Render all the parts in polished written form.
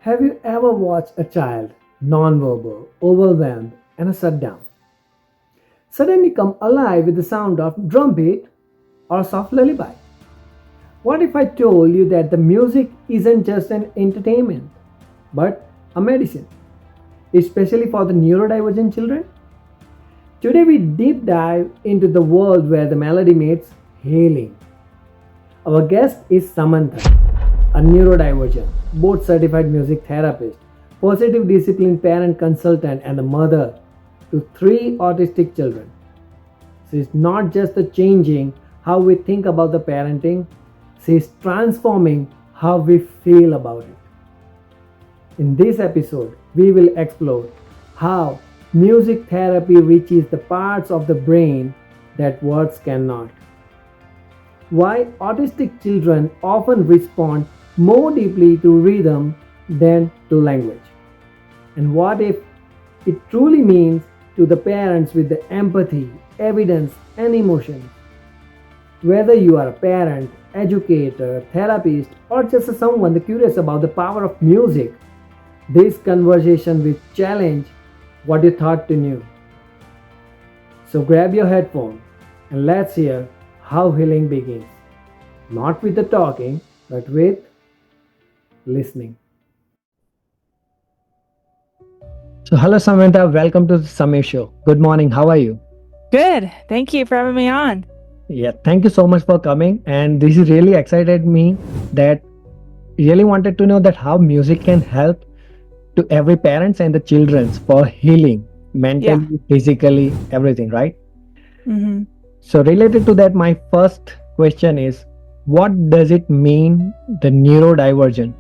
Have you ever watched a child, nonverbal, overwhelmed, and a shutdown, suddenly come alive with the sound of drum beat or soft lullaby? What if I told you that the music isn't just an entertainment, but a medicine, especially for the neurodivergent children? Today we deep dive into the world where the melody meets healing. Our guest is Samantha, a neurodivergent, board certified music therapist, positive discipline parent consultant, and a mother to three autistic children. She is not just changing how we think about the parenting, she is transforming how we feel about it. In this episode, we will explore how music therapy reaches the parts of the brain that words cannot, why autistic children often respond more deeply to rhythm than to language, and what if it truly means to the parents with the empathy, evidence, and emotion. Whether you are a parent, educator, therapist, or just someone curious about the power of music, this conversation will challenge what you thought you knew. So grab your headphone and let's hear how healing begins. Not with the talking, but with listening. So, hello Samantha, welcome to the Samir show. Good morning, how are you? Good. Thank you for having me on. Yeah, thank you so much for coming. And this is really excited me that really wanted to know that how music can help to every parents and the children's for healing mentally, physically, everything, right? hmm So related to that, my first question is, what does it mean the neurodivergent?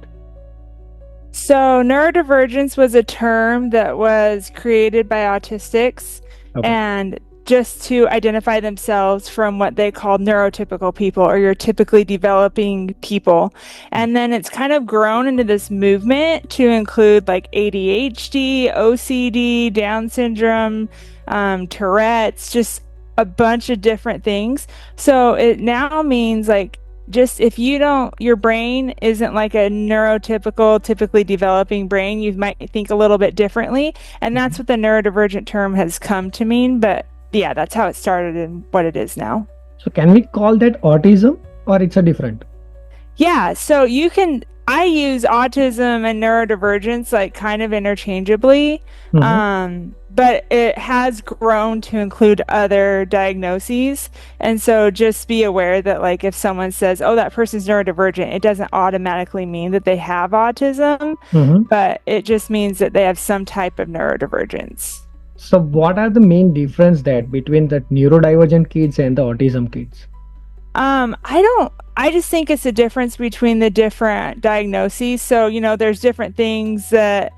So, neurodivergence was a term that was created by autistics Okay. and just to identify themselves from what they called neurotypical people or your typically developing people. And then it's kind of grown into this movement to include like ADHD, OCD, Down syndrome, Tourette's, just a bunch of different things. So it now means like just if you don't, your brain isn't like a neurotypical, typically developing brain, you might think a little bit differently. And that's what the neurodivergent term has come to mean. But yeah, that's how it started and what it is now. So can we call that autism or it's a different? Yeah, so I use autism and neurodivergence like kind of interchangeably. But it has grown to include other diagnoses. And so just be aware that like if someone says, oh, that person's neurodivergent, it doesn't automatically mean that they have autism, but it just means that they have some type of neurodivergence. So what are the main difference that between the neurodivergent kids and the autism kids? I just think it's a difference between the different diagnoses. So, there's different things that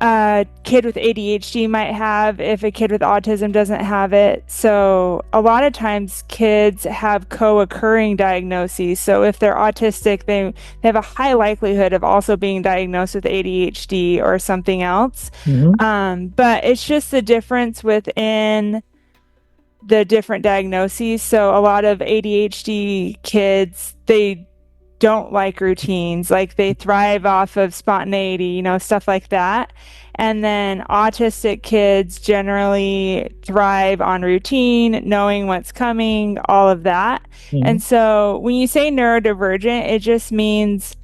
a kid with ADHD might have if a kid with autism doesn't have it. So a lot of times kids have co-occurring diagnoses. So if they're autistic, they have a high likelihood of also being diagnosed with ADHD or something else. But it's just the difference within the different diagnoses. So a lot of ADHD kids, they don't like routines, like they thrive off of spontaneity, stuff like that. And then autistic kids generally thrive on routine, knowing what's coming, all of that. And so when you say neurodivergent, it just means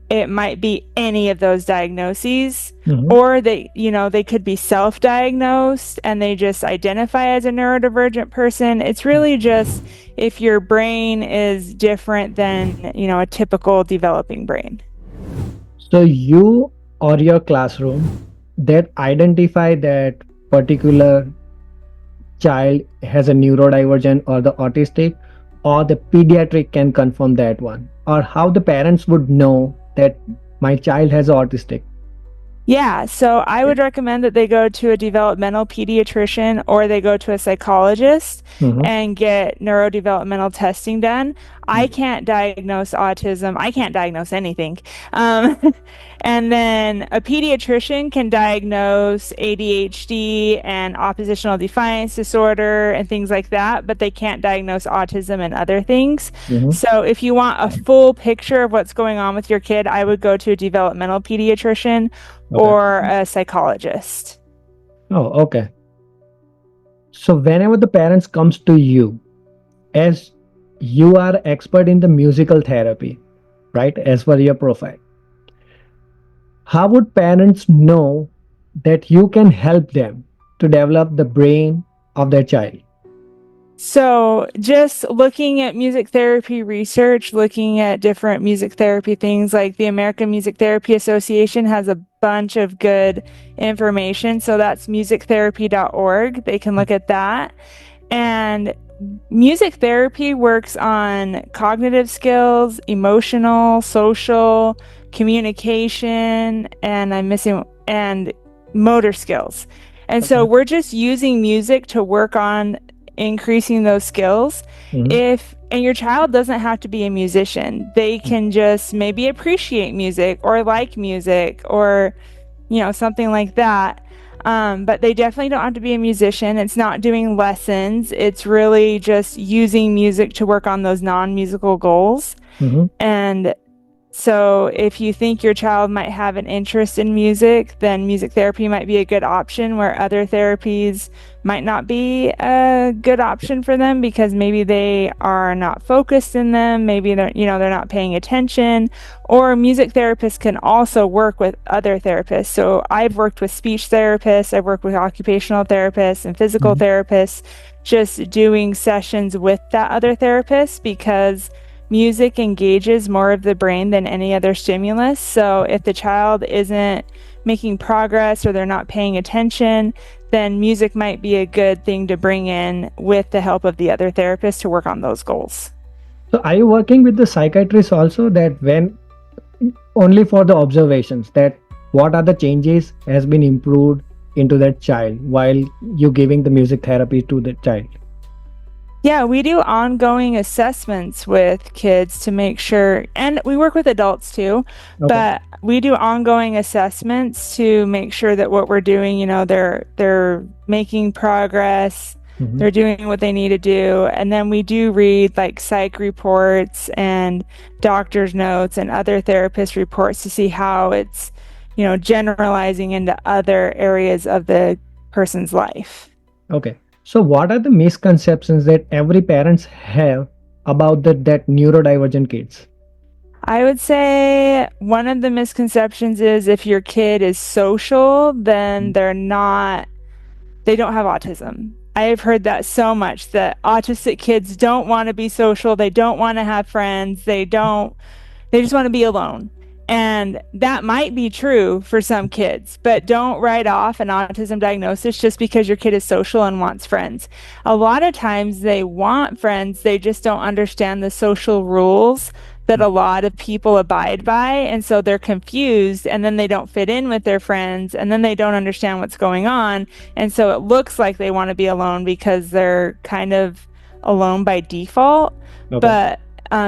it might be any of those diagnoses, or they could be self-diagnosed and they just identify as a neurodivergent person. It's really just if your brain is different than, a typical developing brain. So you or your classroom that identify that particular child has a neurodivergent or the autistic, or the pediatric can confirm that one, or how the parents would know that my child has autistic? Yeah, so I would recommend that they go to a developmental pediatrician or they go to a psychologist and get neurodevelopmental testing done. I can't diagnose autism. I can't diagnose anything. Um, and then a pediatrician can diagnose ADHD and oppositional defiance disorder and things like that, but they can't diagnose autism and other things. Mhm. So if you want a full picture of what's going on with your kid, I would go to a developmental pediatrician Okay. or a psychologist. Oh, okay. So whenever the parents comes to you, as you are expert in the musical therapy, right? As per your profile, how would parents know that you can help them to develop the brain of their child? So, just looking at music therapy research, looking at different music therapy things, like the American Music Therapy Association has a bunch of good information. So, that's musictherapy.org. They can look at that. And music therapy works on cognitive skills, emotional, social, communication, and motor skills. And so Okay. we're just using music to work on increasing those skills. Mhm. And your child doesn't have to be a musician. They can just maybe appreciate music or like music or, something like that. But they definitely don't have to be a musician. It's not doing lessons. It's really just using music to work on those non-musical goals. Mhm. And so if you think your child might have an interest in music, then music therapy might be a good option, where other therapies might not be a good option for them because maybe they are not focused in them, maybe they're not paying attention. Or music therapists can also work with other therapists. So I've worked with speech therapists, I've worked with occupational therapists and physical Mhm. therapists, just doing sessions with that other therapist, because music engages more of the brain than any other stimulus. So if the child isn't making progress or they're not paying attention, then music might be a good thing to bring in with the help of the other therapist to work on those goals. So are you working with the psychiatrist also, that when only for the observations, that what are the changes has been improved into that child while you giving the music therapy to the child? Yeah, we do ongoing assessments with kids to make sure, and we work with adults too, Okay. but we do ongoing assessments to make sure that what we're doing, they're making progress, Mhm. they're doing what they need to do. And then we do read like psych reports and doctor's notes and other therapist reports to see how it's, generalizing into other areas of the person's life. Okay. So what are the misconceptions that every parents have about that neurodivergent kids? I would say one of the misconceptions is if your kid is social, then they don't have autism. I have heard that so much, that autistic kids don't want to be social, they don't want to have friends, they just want to be alone. And that might be true for some kids, but don't write off an autism diagnosis just because your kid is social and wants friends. A lot of times they want friends, they just don't understand the social rules that a lot of people abide by. And so they're confused, and then they don't fit in with their friends, and then they don't understand what's going on. And so it looks like they want to be alone because they're kind of alone by default. Okay. But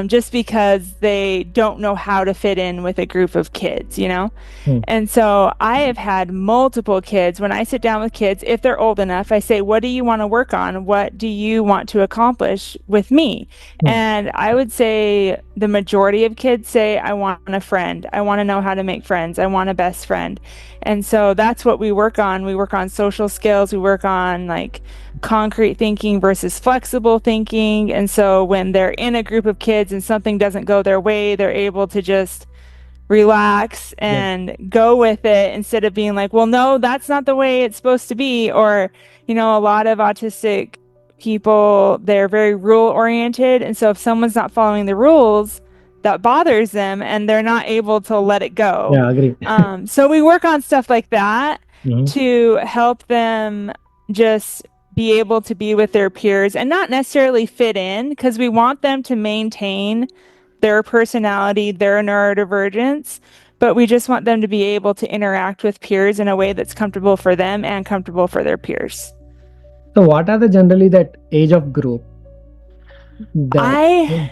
just because they don't know how to fit in with a group of kids. Hmm. And so I have had multiple kids. When I sit down with kids, if they're old enough, I say, what do you want to work on? What do you want to accomplish with me? And I would say the majority of kids say, I want a friend. I want to know how to make friends. I want a best friend. And so that's what we work on. We work on social skills. We work on like concrete thinking versus flexible thinking. And so when they're in a group of kids and something doesn't go their way, they're able to just relax and go with it instead of being like, well, no, that's not the way it's supposed to be. Or, a lot of autistic people, they're very rule oriented. And so if someone's not following the rules, that bothers them and they're not able to let it go. Yeah, agree. So we work on stuff like that Mhm. to help them just be able to be with their peers and not necessarily fit in, because we want them to maintain their personality, their neurodivergence, but we just want them to be able to interact with peers in a way that's comfortable for them and comfortable for their peers. So what are the generally that age of group that I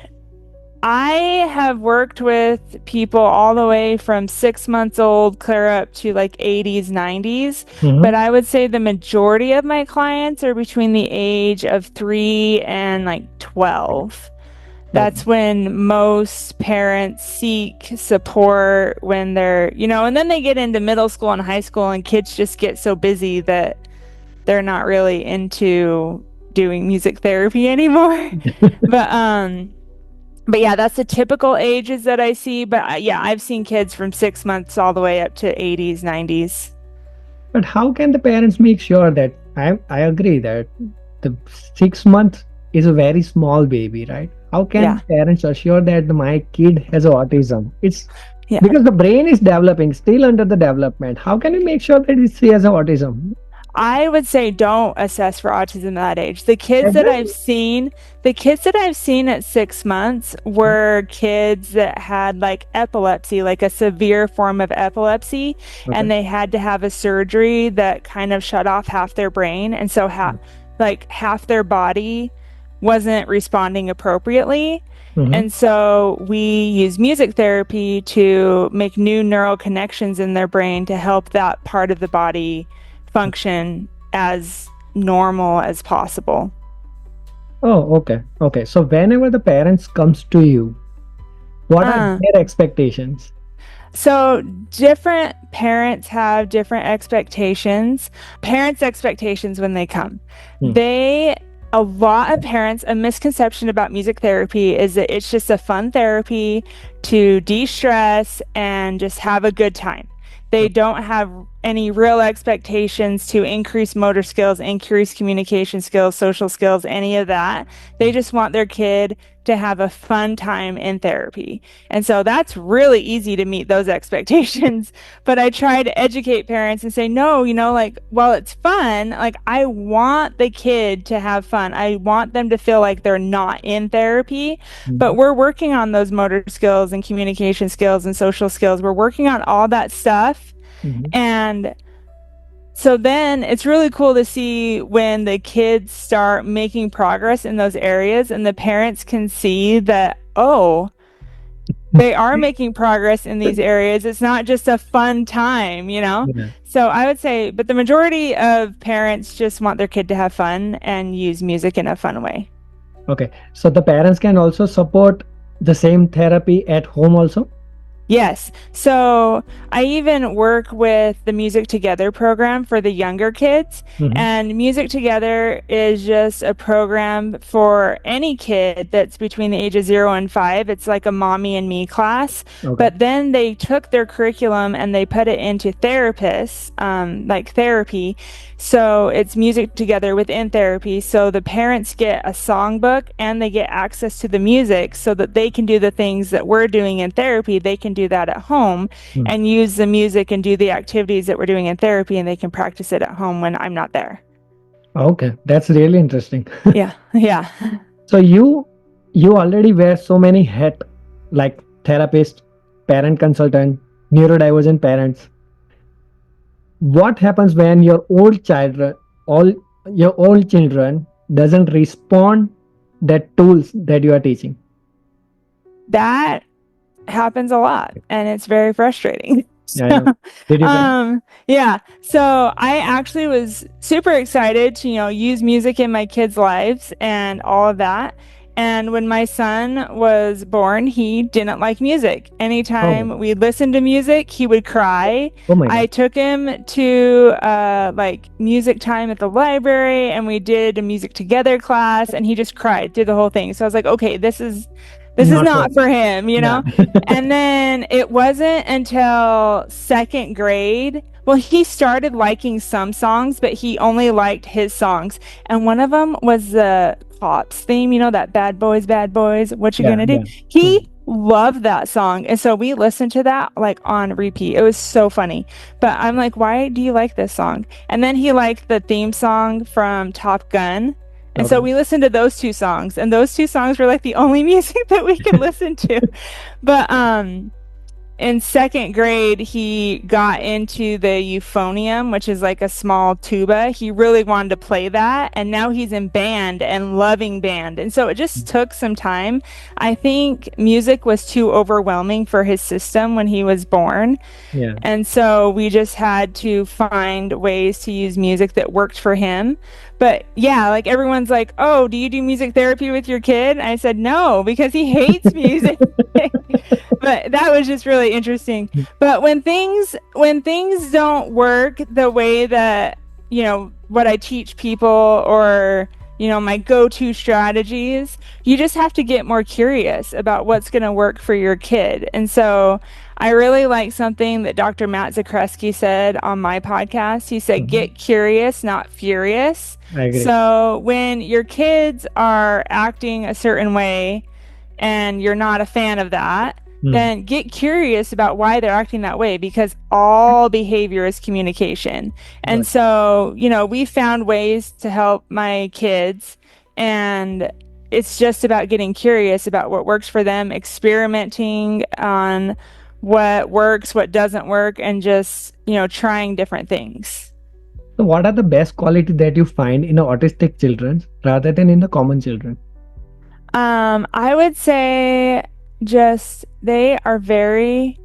I have worked with people all the way from 6 months old clear up to like 80s, 90s, but Hmm. I would say the majority of my clients are between the age of 3 and like 12. Okay. That's when most parents seek support when they're, and then they get into middle school and high school, and kids just get so busy that they're not really into doing music therapy anymore. But but yeah, that's the typical ages that I see. But yeah, I've seen kids from 6 months all the way up to 80s, 90s. But how can the parents make sure that I agree that the 6 months is a very small baby, right? How can Yeah. parents assure that my kid has autism? It's Yeah. because the brain is developing, still under the development. How can we make sure that he has autism? I would say don't assess for autism at that age. Exactly. The kids that I've seen at 6 months were kids that had like epilepsy, like a severe form of epilepsy, Okay. and they had to have a surgery that kind of shut off half their brain. And so like half their body wasn't responding appropriately. Mm-hmm. And so we use music therapy to make new neural connections in their brain to help that part of the body function as normal as possible. Oh, okay. Okay. So whenever the parents comes to you, what are Uh, their expectations? so different parents have different expectations. Parents' expectations when they come. Hmm. A lot of parents, a misconception about music therapy is that it's just a fun therapy to de-stress and just have a good time. They don't have any real expectations to increase motor skills, increase communication skills, social skills, any of that. They just want their kid to have a fun time in therapy. And so that's really easy to meet those expectations. But I try to educate parents and say, no, like, while it's fun, like, I want the kid to have fun. I want them to feel like they're not in therapy, but Mhm. we're working on those motor skills and communication skills and social skills. We're working on all that stuff. Mhm. And so then it's really cool to see when the kids start making progress in those areas and the parents can see that, oh, they are making progress in these areas. It's not just a fun time. Yeah. So I would say, but the majority of parents just want their kid to have fun and use music in a fun way. Okay. So the parents can also support the same therapy at home also? Yes. So I even work with the Music Together program for the younger kids. Mhm. And Music Together is just a program for any kid that's between the age of 0 and 5. It's like a mommy and me class. Okay. But then they took their curriculum and they put it into therapists, like therapy. So it's music together within therapy. So the parents get a songbook and they get access to the music so that they can do the things that we're doing in therapy. They can do that at home Hmm. and use the music and do the activities that we're doing in therapy, and they can practice it at home when I'm not there. Okay. That's really interesting. Yeah. Yeah. So you already wear so many hat like therapist, parent consultant, neurodivergent parents. What happens when all your old children doesn't respond that tools that you are teaching? That happens a lot and it's very frustrating. Yeah, yeah. Did you get? Yeah. So I actually was super excited to, use music in my kids' lives and all of that. And when my son was born, he didn't like music. Oh, Anytime we listened to music, he would cry. oh my I God. took him to like music time at the library and we did a music together class and he just cried through the whole thing. So I was like, okay, this is Not for not for him. yeah. And then it wasn't until second grade. Well, he started liking some songs, but he only liked his songs. And one of them was the Cops theme, that bad boys, what you Yeah, gonna do? yeah. Hmm. He loved that song. And so we listened to that like on repeat. It was so funny. But I'm like, why do you like this song? And then he liked the theme song from Top Gun. And so Okay. we listened to those two songs, and those two songs were like the only music that we could listen to. But in second grade, he got into the euphonium, which is like a small tuba. He really wanted to play that. And now he's in band and loving band. And so it just took some time. I think music was too overwhelming for his system when he was born. Yeah. And so we just had to find ways to use music that worked for him. But yeah, like everyone's like, oh, do you do music therapy with your kid? I said, no, because he hates music. But that was just really interesting. But when things don't work the way that, what I teach people or, my go-to strategies, you just have to get more curious about what's going to work for your kid. And so I really like something that Dr. Matt Zakreski said on my podcast. He said, get curious, not furious. I agree. So when your kids are acting a certain way and you're not a fan of that, then get curious about why they're acting that way, because all behavior is communication. And so, we found ways to help my kids, and it's just about getting curious about what works for them, experimenting on what works, what doesn't work, and just, trying different things. So what are the best qualities that you find in autistic children rather than in the common children? I would say just they are very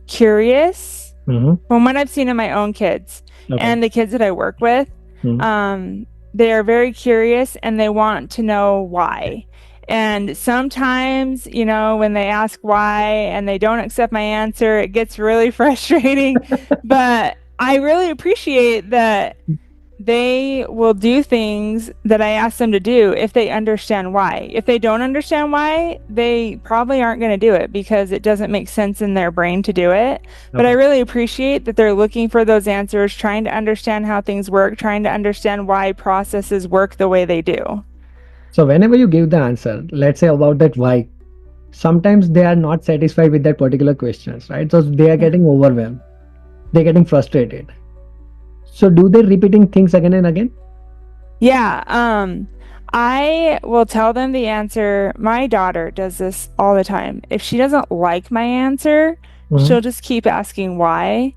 curious from what I've seen in my own kids and the kids that I work with. They are very curious and they want to know why. And sometimes, when they ask why and they don't accept my answer, it gets really frustrating. But I really appreciate that they will do things that I ask them to do if they understand why. If they don't understand why, they probably aren't going to do it because it doesn't make sense in their brain to do it. But I really appreciate that they're looking for those answers, trying to understand how things work, trying to understand why processes work the way they do. So whenever you give the answer, let's say about that why, sometimes they are not satisfied with that particular questions, right? So they are getting overwhelmed. They're getting frustrated. So do they repeating things again and again? Yeah. I will tell them the answer. My daughter does this all the time. If she doesn't like my answer, she'll just keep asking why.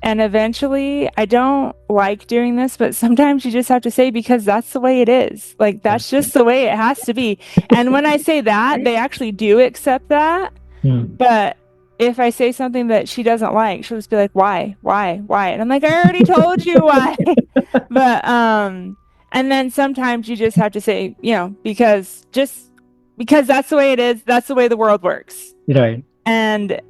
And eventually, I don't like doing this, but sometimes you just have to say, because that's the way it is. Like, that's just the way it has to be. And when I say that, they actually do accept that. But if I say something that she doesn't like, she'll just be like, why? And I'm like, I already told you why. But, and then sometimes you just have to say, because that's the way it is. That's the way the world works. Right. And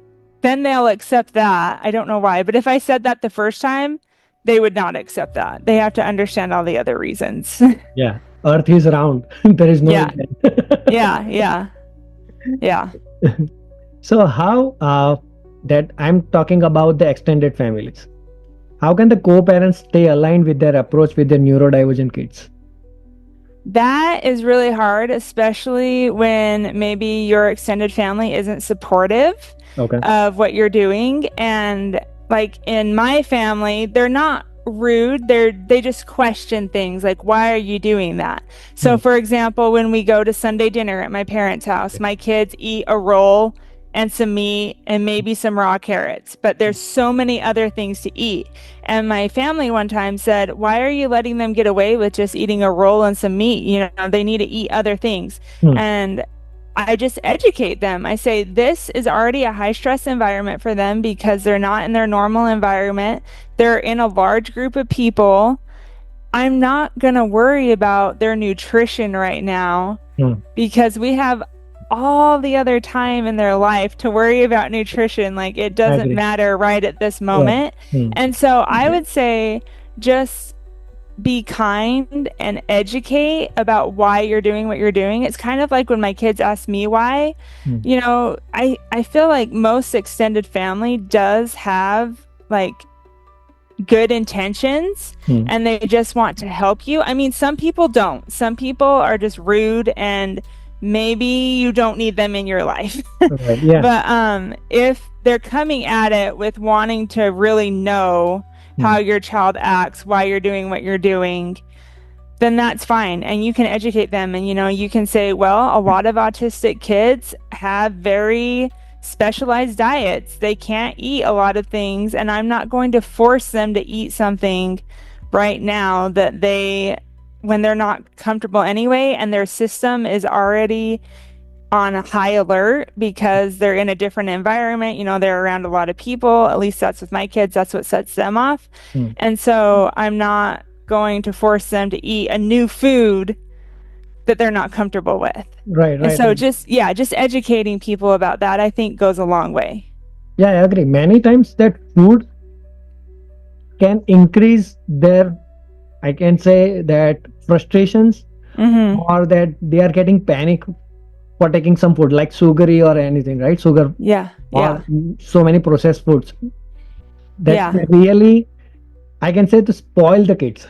then they'll accept that. I don't know why. But if I said that the first time, they would not accept that. They have to understand all the other reasons. Yeah. Earth is round. There is no... Yeah. So how that I'm talking about the extended families. How can the co-parents stay aligned with their approach with their neurodivergent kids? That is really hard, especially when maybe your extended family isn't supportive of what you're doing. And like in my family, they're not rude. They just question things like, why are you doing that? So for example, when we go to Sunday dinner at my parents' house, my kids eat a roll and some meat and maybe some raw carrots, but there's so many other things to eat. And my family one time said, why are you letting them get away with just eating a roll and some meat? They need to eat other things. And I just educate them. I say, this is already a high stress environment for them because they're not in their normal environment. They're in a large group of people. I'm not going to worry about their nutrition right now because we have all the other time in their life to worry about nutrition. Like, it doesn't matter right at this moment. And so I would say just be kind and educate about why you're doing what you're doing. It's kind of like when my kids ask me why. I feel like most extended family does have like good intentions and they just want to help you. I mean, some people don't. Some people are just rude and maybe you don't need them in your life. But if they're coming at it with wanting to really know how your child acts, why you're doing what you're doing, then that's fine. And you can educate them and, you can say, well, a lot of autistic kids have very specialized diets. They can't eat a lot of things, and I'm not going to force them to eat something right now that when they're not comfortable anyway, and their system is already on a high alert because they're in a different environment. They're around a lot of people. At least that's with my kids. That's what sets them off. And so I'm not going to force them to eat a new food that they're not comfortable with. Right. And so just educating people about that, I think, goes a long way. Yeah, I agree. Many times that food can increase their, I can say that, frustrations, or that they are getting panic for taking some food like sugary or anything, right? Sugar. Or so many processed foods that really, I can say, to spoil the kids.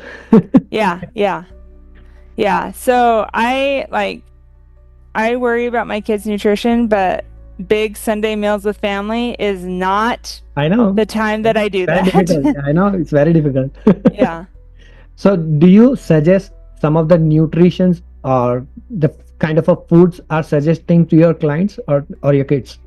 So I worry about my kids' nutrition, but big Sunday meals with family is not the time that I do very that. Difficult. I know, it's very difficult. Yeah. So do you suggest some of the nutritions or the kind of foods are suggesting to your clients or your kids?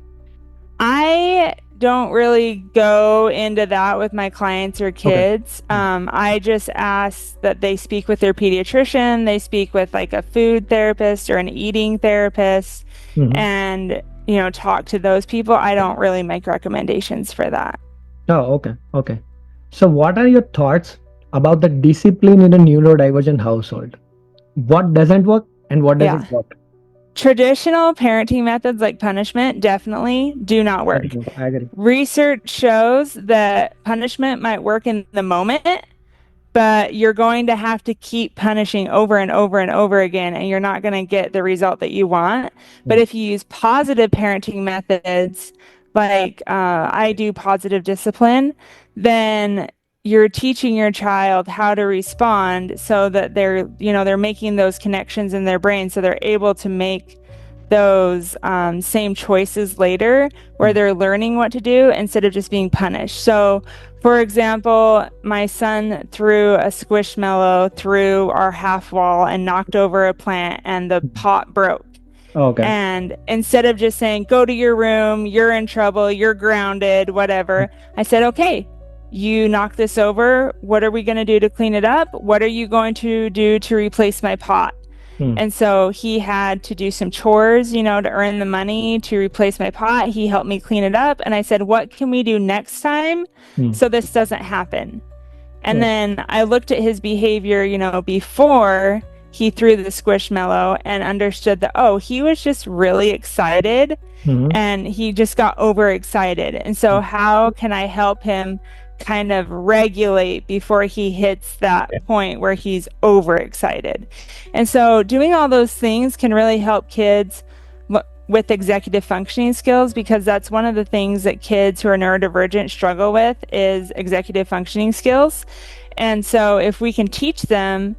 I don't really go into that with my clients or kids. I just ask that they speak with their pediatrician, they speak with like a food therapist or an eating therapist, and talk to those people. I don't really make recommendations for that. Oh, okay. So what are your thoughts about the discipline in a neurodivergent household? What doesn't work and what doesn't work? Traditional parenting methods like punishment definitely do not work. I agree. Research shows that punishment might work in the moment, but you're going to have to keep punishing over and over and over again, and you're not going to get the result that you want. But if you use positive parenting methods, like I do positive discipline, then you're teaching your child how to respond so that they're making those connections in their brain, so they're able to make those same choices later, where they're learning what to do instead of just being punished. So, for example, my son threw a squishmallow through our half wall and knocked over a plant, and the pot broke. And instead of just saying, go to your room, you're in trouble, you're grounded, whatever, I said, okay, you knocked this over. What are we going to do to clean it up? What are you going to do to replace my pot? And so he had to do some chores, to earn the money to replace my pot. He helped me clean it up. And I said, what can we do next time so this doesn't happen? And then I looked at his behavior, before he threw the squishmallow, and understood that, he was just really excited and he just got overexcited. And so how can I help him kind of regulate before he hits that point where he's overexcited? And so doing all those things can really help kids with executive functioning skills, because that's one of the things that kids who are neurodivergent struggle with, is executive functioning skills. And so if we can teach them,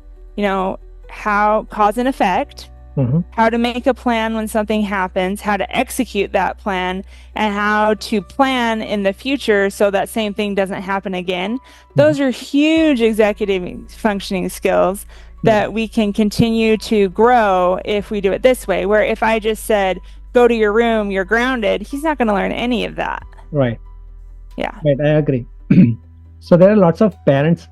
how cause and effect, how to make a plan when something happens, how to execute that plan, and how to plan in the future so that same thing doesn't happen again. Those are huge executive functioning skills that we can continue to grow if we do it this way, where if I just said, go to your room, you're grounded, he's not going to learn any of that. Right. Yeah. Right, I agree. So there are lots of parents.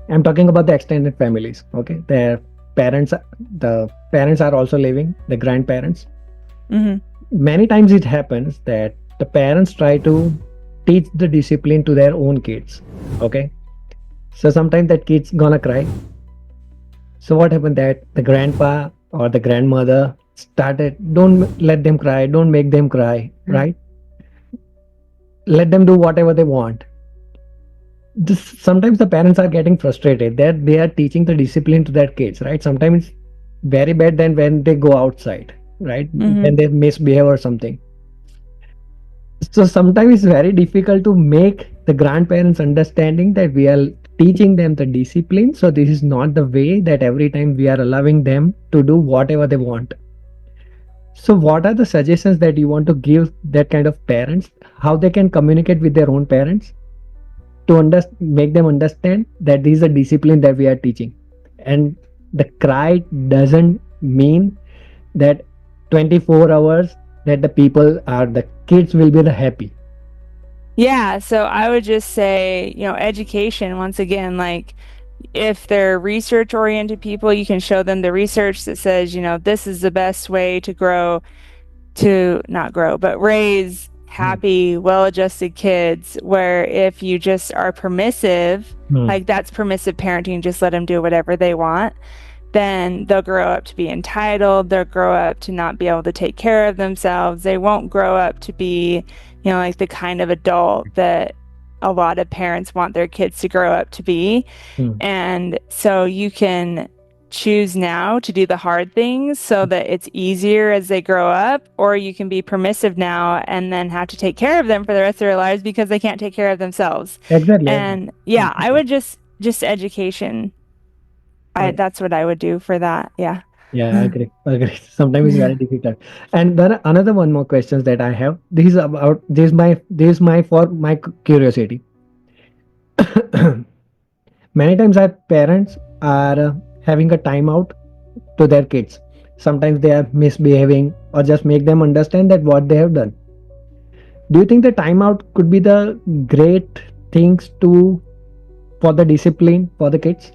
I'm talking about the extended families. Okay. The parents are also living, the grandparents. Many times it happens that the parents try to teach the discipline to their own kids. Okay. So sometimes that kid's gonna cry. So what happened, that the grandpa or the grandmother started, don't let them cry, don't make them cry, right? Let them do whatever they want. Sometimes the parents are getting frustrated that they are teaching the discipline to their kids, right? Sometimes it's very bad than when they go outside, right? When they misbehave or something. So sometimes it's very difficult to make the grandparents understanding that we are teaching them the discipline. So this is not the way that every time we are allowing them to do whatever they want. So what are the suggestions that you want to give that kind of parents, how they can communicate with their own parents to make them understand that this is a discipline that we are teaching? And the cry doesn't mean that 24 hours that the kids will be the happy? Yeah, so I would just say, education, once again, like if they're research oriented people, you can show them the research that says, this is the best way to not grow, but raise happy, well-adjusted kids, where if you just are permissive, like that's permissive parenting, just let them do whatever they want, then they'll grow up to be entitled. They'll grow up to not be able to take care of themselves. They won't grow up to be, like the kind of adult that a lot of parents want their kids to grow up to be. And so you can choose now to do the hard things so that it's easier as they grow up, or you can be permissive now and then have to take care of them for the rest of their lives because they can't take care of themselves. Exactly. And yeah, I would just education. That's what I would do for that. Yeah. Yeah, I agree. Sometimes it's very difficult. And then another one more questions that I have. This is my for my curiosity. Many times our parents are having a timeout to their kids. Sometimes they are misbehaving, or just make them understand that what they have done. Do you think the timeout could be the great things for the discipline for the kids?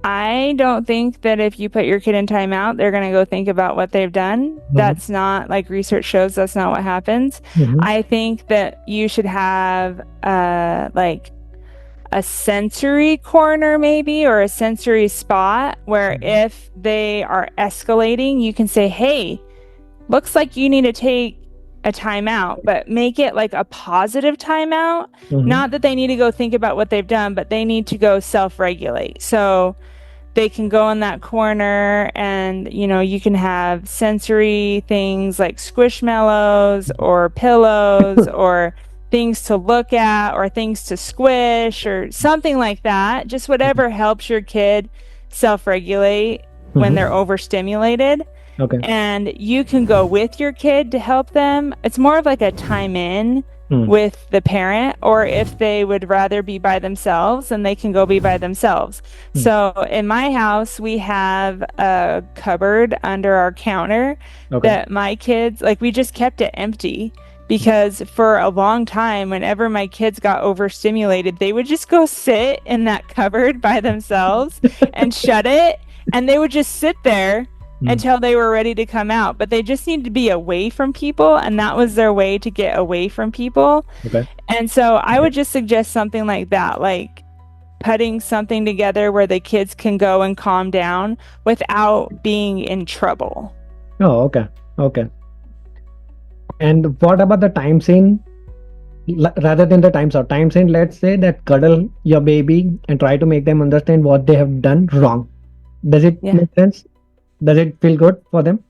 I don't think that if you put your kid in timeout, they're going to go think about what they've done. That's not, like research shows, that's not what happens. I think that you should have like a sensory corner maybe, or a sensory spot where if they are escalating, you can say, hey, looks like you need to take a timeout, but make it like a positive timeout. Not that they need to go think about what they've done, but they need to go self-regulate. So they can go in that corner and, you can have sensory things like squishmallows or pillows or things to look at or things to squish or something like that. Just whatever helps your kid self-regulate when they're overstimulated. Okay. And you can go with your kid to help them. It's more of like a time in with the parent, or if they would rather be by themselves, then they can go be by themselves. So in my house, we have a cupboard under our counter that my kids, like we just kept it empty because for a long time, whenever my kids got overstimulated, they would just go sit in that cupboard by themselves and shut it. And they would just sit there until they were ready to come out, but they just needed to be away from people, and that was their way to get away from people. And so I would just suggest something like that, like putting something together where the kids can go and calm down without being in trouble. Oh, okay. And what about the time scene? Rather than the times out, time scene, let's say that cuddle your baby and try to make them understand what they have done wrong. Does it make sense? Does it feel good for them?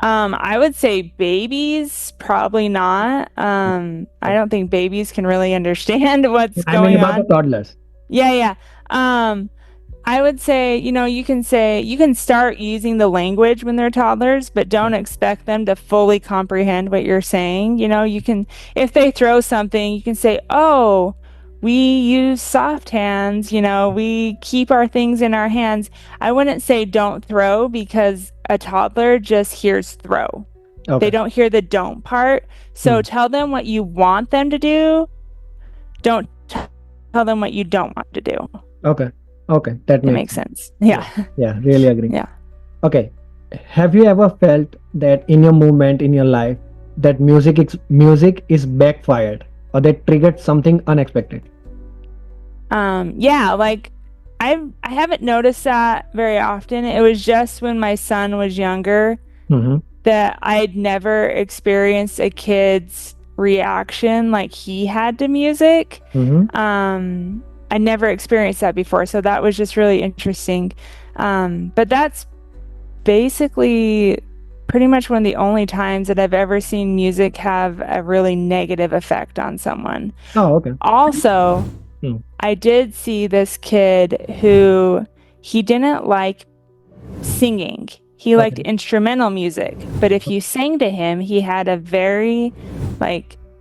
I would say babies, probably not. I don't think babies can really understand what's going on. I mean about the toddlers. Yeah. I would say, you can start using the language when they're toddlers, but don't expect them to fully comprehend what you're saying. You can, if they throw something, you can say, oh, we use soft hands, we keep our things in our hands. I wouldn't say don't throw, because a toddler just hears throw. They don't hear the don't part. So tell them what you want them to do. Don't tell them what you don't want to do. Okay. That makes sense. Yeah. Yeah, really agree. Yeah. Okay. Have you ever felt that in your movement in your life that music is backfired, or that triggered something unexpected? Yeah, like I haven't noticed that very often. It was just when my son was younger that I'd never experienced a kid's reaction like he had to music. I never experienced that before, so that was just really interesting. But that's basically pretty much one of the only times that I've ever seen music have a really negative effect on someone. Oh, okay. Also, I did see this kid who he didn't like singing. He liked instrumental music, but if you sang to him, he had a very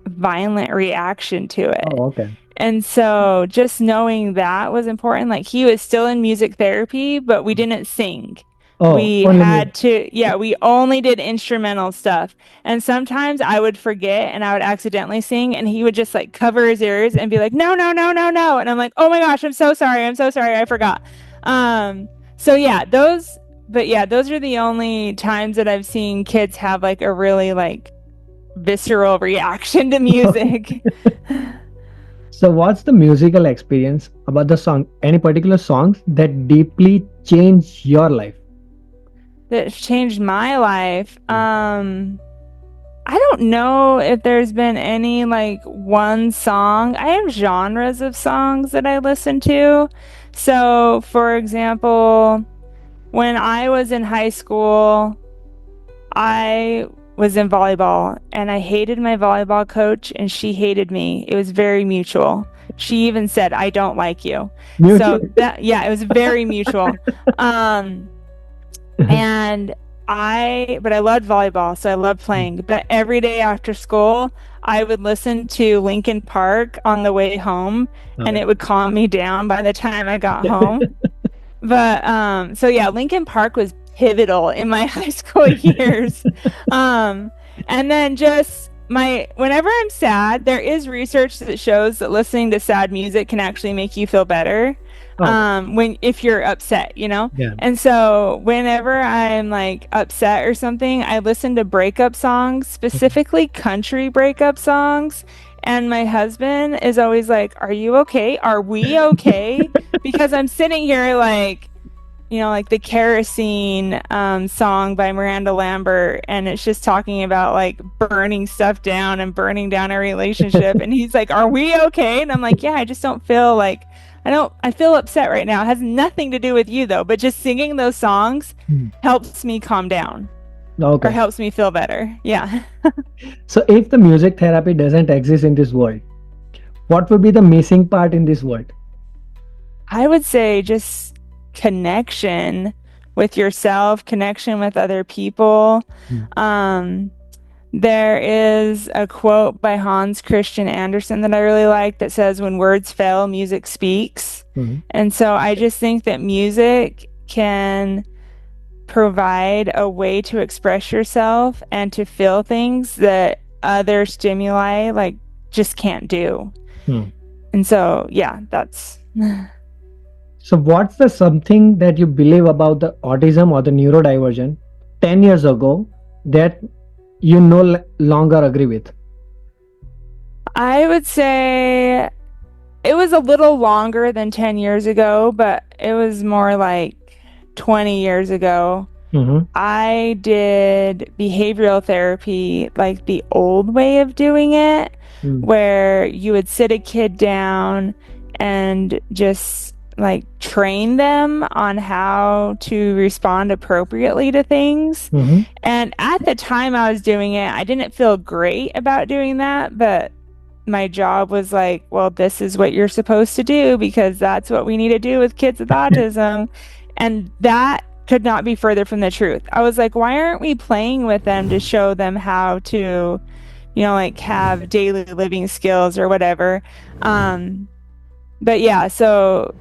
violent reaction to it. Oh, okay. And so just knowing that was important. Like he was still in music therapy, but we didn't sing. Oh, We only had me. to, yeah, we only did instrumental stuff. And sometimes I would forget and I would accidentally sing, and he would just like cover his ears and be like, no, no, no, no, no. And I'm like, oh my gosh, I'm so sorry. I'm so sorry. I forgot. So yeah, those are the only times that I've seen kids have like a really like visceral reaction to music. So, what's the musical experience about the song? Any particular songs that deeply change your life? That changed my life. I don't know if there's been any like one song. I have genres of songs that I listen to. So, for example, when I was in high school, I was in volleyball and I hated my volleyball coach and she hated me. It was very mutual. She even said, I don't like you. Mutual. So that, yeah, it was very mutual. And but I loved volleyball, so I loved playing. But every day after school, I would listen to Linkin Park on the way home, and Okay. it would calm me down by the time I got home. But so yeah, Linkin Park was pivotal in my high school years. And then just whenever I'm sad, there is research that shows that listening to sad music can actually make you feel better. Oh, If you're upset, yeah. And so whenever I'm like upset or something, I listen to breakup songs, specifically country breakup songs. And my husband is always like, are you okay? Are we okay? Because I'm sitting here like, like the Kerosene song by Miranda Lambert, and it's just talking about like burning stuff down and burning down a relationship. And he's like, are we okay? And I'm like, yeah, I just don't feel like I feel upset right now. It has nothing to do with you though, but just singing those songs Hmm. helps me calm down or Okay. helps me feel better. Yeah. So, if the music therapy doesn't exist in this world, what would be the missing part in this world? I would say just connection with yourself, connection with other people. Hmm. There is a quote by Hans Christian Andersen that I really like that says, when words fail, music speaks. Mhm. And so I just think that music can provide a way to express yourself and to feel things that other stimuli like just can't do. Hmm. And so, yeah, that's So, what's the something that you believe about the autism or the neurodivergent 10 years ago that you no longer agree with? I would say it was a little longer than 10 years ago, but it was more like 20 years ago. Mm-hmm. I did behavioral therapy, like the old way of doing it, where you would sit a kid down and just like train them on how to respond appropriately to things. Mm-hmm. And at the time I was doing it, I didn't feel great about doing that, but my job was like, well, this is what you're supposed to do because that's what we need to do with kids with autism. And that could not be further from the truth. I was like, why aren't we playing with them to show them how to, like have daily living skills or whatever? But yeah, so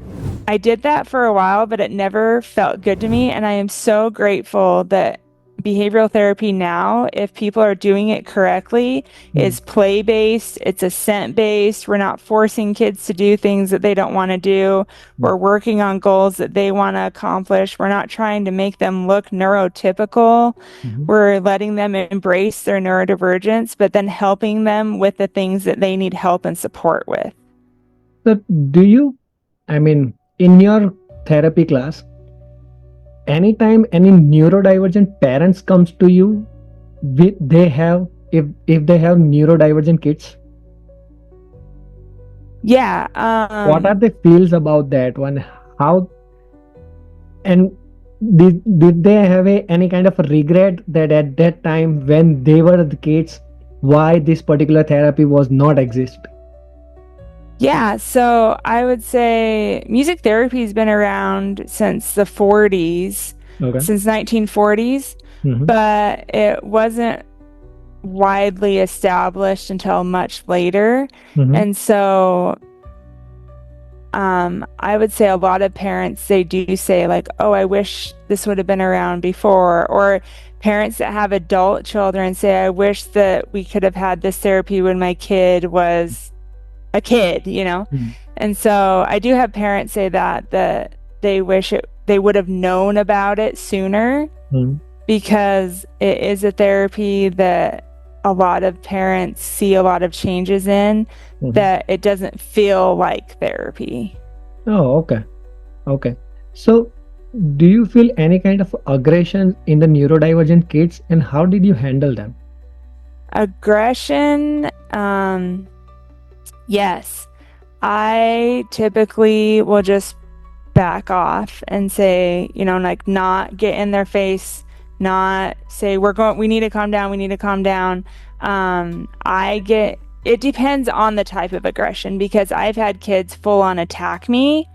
I did that for a while, but it never felt good to me. And I am so grateful that behavioral therapy now, if people are doing it correctly, is play-based, it's assent-based. We're not forcing kids to do things that they don't want to do. We're working on goals that they want to accomplish. We're not trying to make them look neurotypical. Mm-hmm. We're letting them embrace their neurodivergence, but then helping them with the things that they need help and support with. So, in your therapy class, anytime any neurodivergent parents comes to you, if they have neurodivergent kids, yeah, what are the feels about that one? How, and did they have any kind of a regret that at that time when they were the kids, why this particular therapy was not exist? Yeah, so I would say music therapy has been around since the 40s, Okay. since 1940s, Mhm. but it wasn't widely established until much later. Mhm. And so I would say a lot of parents, they do say like, oh, I wish this would have been around before. Or parents that have adult children say, I wish that we could have had this therapy when my kid was a kid, you know? And so I do have parents say that they wish they would have known about it sooner, because it is a therapy that a lot of parents see a lot of changes in, that it doesn't feel like therapy. Oh, okay. So do you feel any kind of aggression in the neurodivergent kids, and how did you handle them? Aggression, yes. I typically will just back off and say, you know, like not get in their face, not say we need to calm down. It depends on the type of aggression, because I've had kids full on attack me,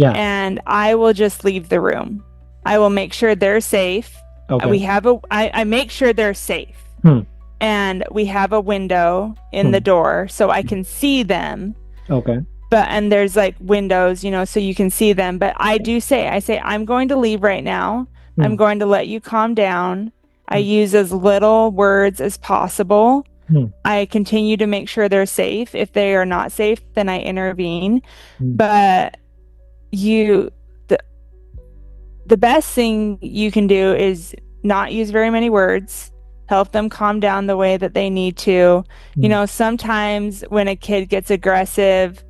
and I will just leave the room. I will make sure they're safe. Okay. I make sure they're safe. And we have a window in the door so I can see them. Okay. And there's like windows, you know, so you can see them. But I say, I'm going to leave right now. I'm going to let you calm down. I use as little words as possible. I continue to make sure they're safe. If they are not safe, then I intervene. But the best thing you can do is not use very many words. Help them calm down the way that they need to. You know, sometimes when a kid gets aggressive,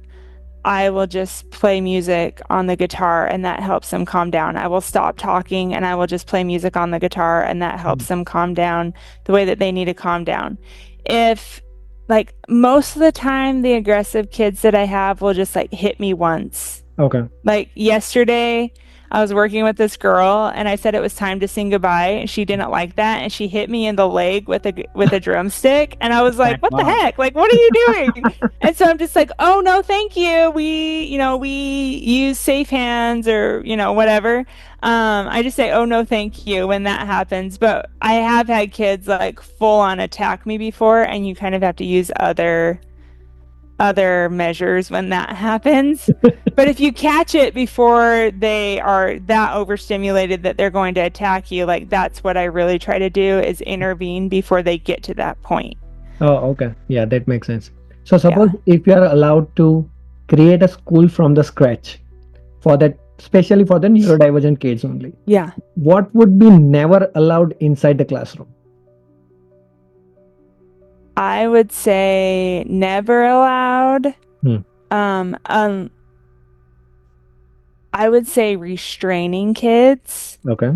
I will just play music on the guitar, and that helps them calm down. I will stop talking and I will just play music on the guitar, and that helps them calm down the way that they need to calm down. If, like, most of the time, the aggressive kids that I have will just like hit me once. Okay. Like yesterday, I was working with this girl and I said it was time to sing goodbye, and she didn't like that, and she hit me in the leg with a drumstick, and I was like, what the heck? Like, what are you doing? And so I'm just like, oh no, thank you. We use safe hands, or, you know, whatever. I just say, oh no, thank you when that happens. But I have had kids like full on attack me before, and you kind of have to use other measures when that happens. But if you catch it before they are that overstimulated that they're going to attack you, like, that's what I really try to do, is intervene before they get to that point. Oh, okay. Yeah, that makes sense. So suppose if you are allowed to create a school from the scratch for that, especially for the neurodivergent kids only. Yeah. What would be never allowed inside the classroom? I would say never allowed. I would say restraining kids. Okay.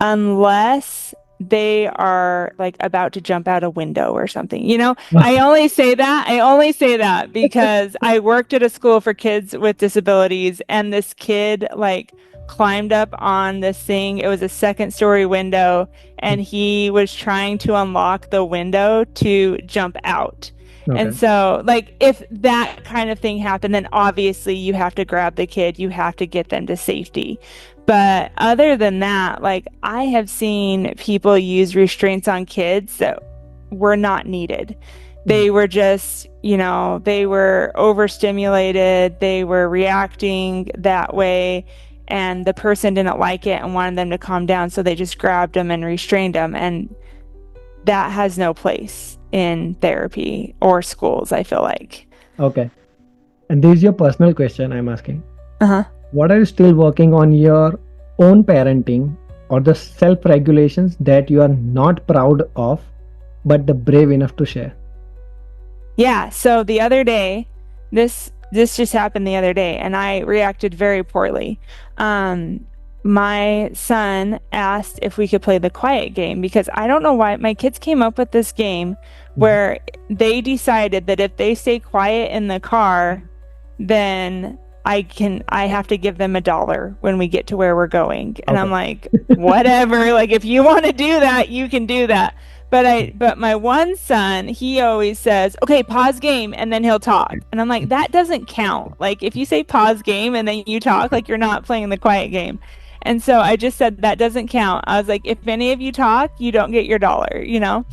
Unless they are like about to jump out a window or something. You know, I only say that because I worked at a school for kids with disabilities, and this kid like climbed up on this thing. It was a second-story window, and he was trying to unlock the window to jump out. Okay. And so, like, if that kind of thing happened, then obviously you have to grab the kid, you have to get them to safety. But other than that, like, I have seen people use restraints on kids that were not needed. They were just, you know, they were overstimulated, they were reacting that way, and the person didn't like it and wanted them to calm down, so they just grabbed them and restrained them. And that has no place in therapy or schools, I feel like. Okay. And this is your personal question I'm asking. What are you still working on your own parenting, or the self-regulations that you are not proud of, but the brave enough to share? Yeah, so the other day, this just happened the other day, and I reacted very poorly. My son asked if we could play the quiet game, because I don't know why my kids came up with this game where they decided that if they stay quiet in the car, then I have to give them $1 when we get to where we're going. And I'm like, whatever, like, if you want to do that, you can do that. But my one son, he always says, okay, pause game, and then he'll talk. And I'm like, that doesn't count. Like, if you say pause game and then you talk, like, you're not playing the quiet game. And so I just said, that doesn't count. I was like, if any of you talk, you don't get your $1, you know?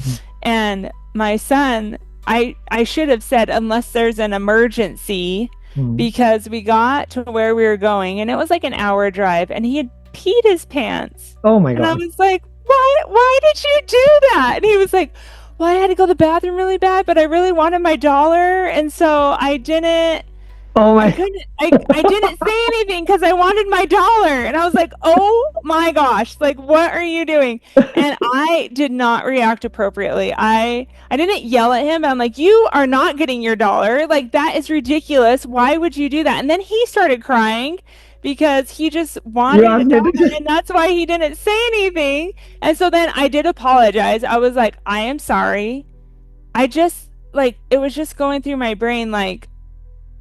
And my son, I should have said, unless there's an emergency, because we got to where we were going and it was like an hour drive and he had peed his pants. Oh my And I God. was like, why did you do that? And he was like, well, I had to go to the bathroom really bad, but I really wanted my dollar. And so I didn't Oh I my. couldn't I didn't say anything because I wanted my dollar. And I was like, oh my gosh, like what are you doing? And I did not react appropriately. I didn't yell at him. I'm like, you are not getting your dollar. Like that is ridiculous. Why would you do that? And then he started crying because he just You wanted a asked me dollar to. and that's why he didn't say anything. And so then I did apologize. I was like, I am sorry. I just like it was just going through my brain like,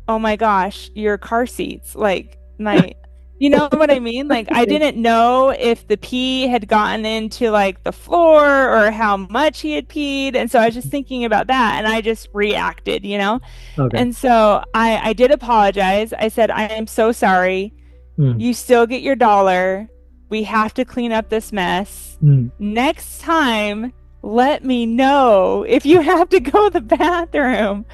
oh my gosh, your car seats, like my, you know what I mean? Like I didn't know if the pee had gotten into like the floor or how much he had peed. And so I was just thinking about that and I just reacted, you know? Okay. And so I did apologize. I said, I am so sorry. You still get your dollar. We have to clean up this mess. Next time, let me know if you have to go to the bathroom.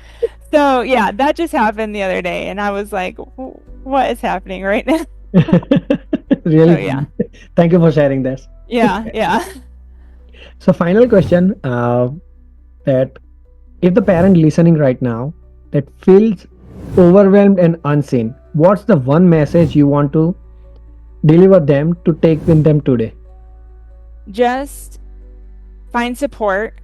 So yeah, that just happened the other day, and I was like, "What is happening right now?" Really? So, yeah. Thank you for sharing this. Yeah. So, final question: that if the parent listening right now that feels overwhelmed and unseen, what's the one message you want to deliver them to take with them today? Just find support.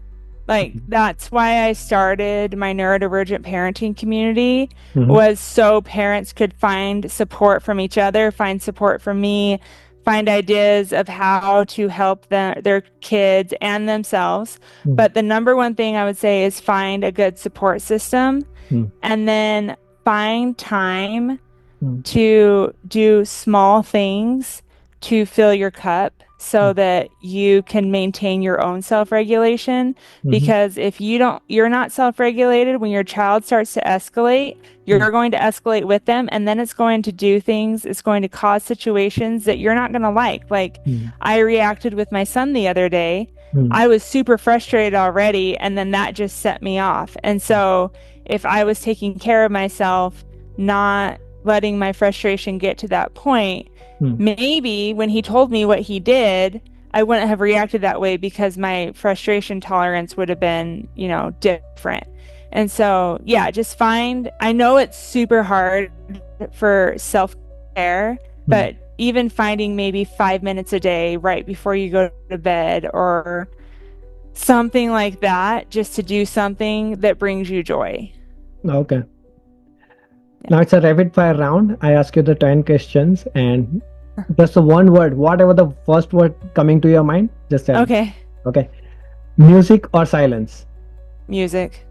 Like that's why I started my neurodivergent parenting community was so parents could find support from each other, find support from me, find ideas of how to help their kids and themselves. But the number one thing I would say is find a good support system and then find time to do small things to fill your cup so that you can maintain your own self-regulation. Because if you're not self-regulated, when your child starts to escalate, you're going to escalate with them, and then it's going to do things, it's going to cause situations that you're not going to like. Like I reacted with my son the other day. I was super frustrated already, and then that just set me off. And so if I was taking care of myself, not letting my frustration get to that point, maybe when he told me what he did, I wouldn't have reacted that way because my frustration tolerance would have been, different. And so, yeah, just I know it's super hard for self-care, but even finding maybe 5 minutes a day right before you go to bed or something like that, just to do something that brings you joy. Okay. Now it's a rapid fire round. I ask you the 10 questions and just the one word, whatever the first word coming to your mind, just tell me. Okay. Okay. Music or silence? Music.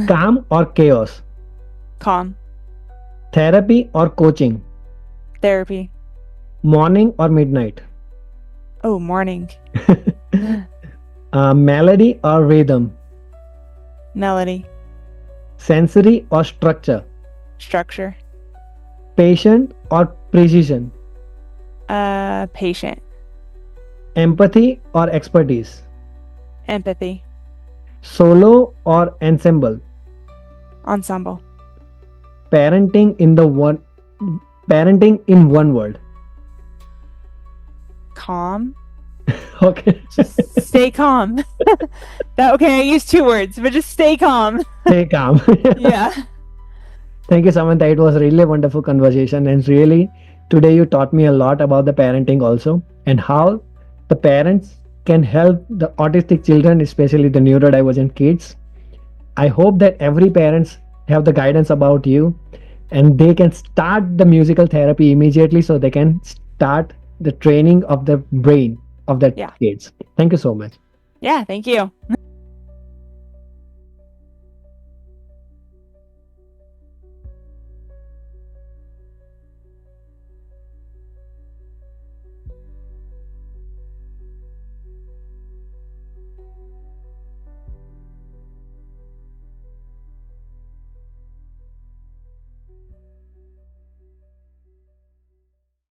Calm or chaos? Calm. Therapy or coaching? Therapy. Morning or midnight? Oh, morning. Melody or rhythm? Melody. Sensory or structure? Structure. Patient or precision? Patient. Empathy or expertise? Empathy. Solo or ensemble? Ensemble. Parenting in one word. Calm. Okay. Just stay calm. Okay, I used 2 words, but just stay calm. Stay calm. Yeah. Thank you, Samantha. It was really a wonderful conversation, and really today you taught me a lot about the parenting also and how the parents can help the autistic children, especially the neurodivergent kids. I hope that every parents have the guidance about you and they can start the musical therapy immediately so they can start the training of the brain of the kids. Thank you so much. Yeah, thank you.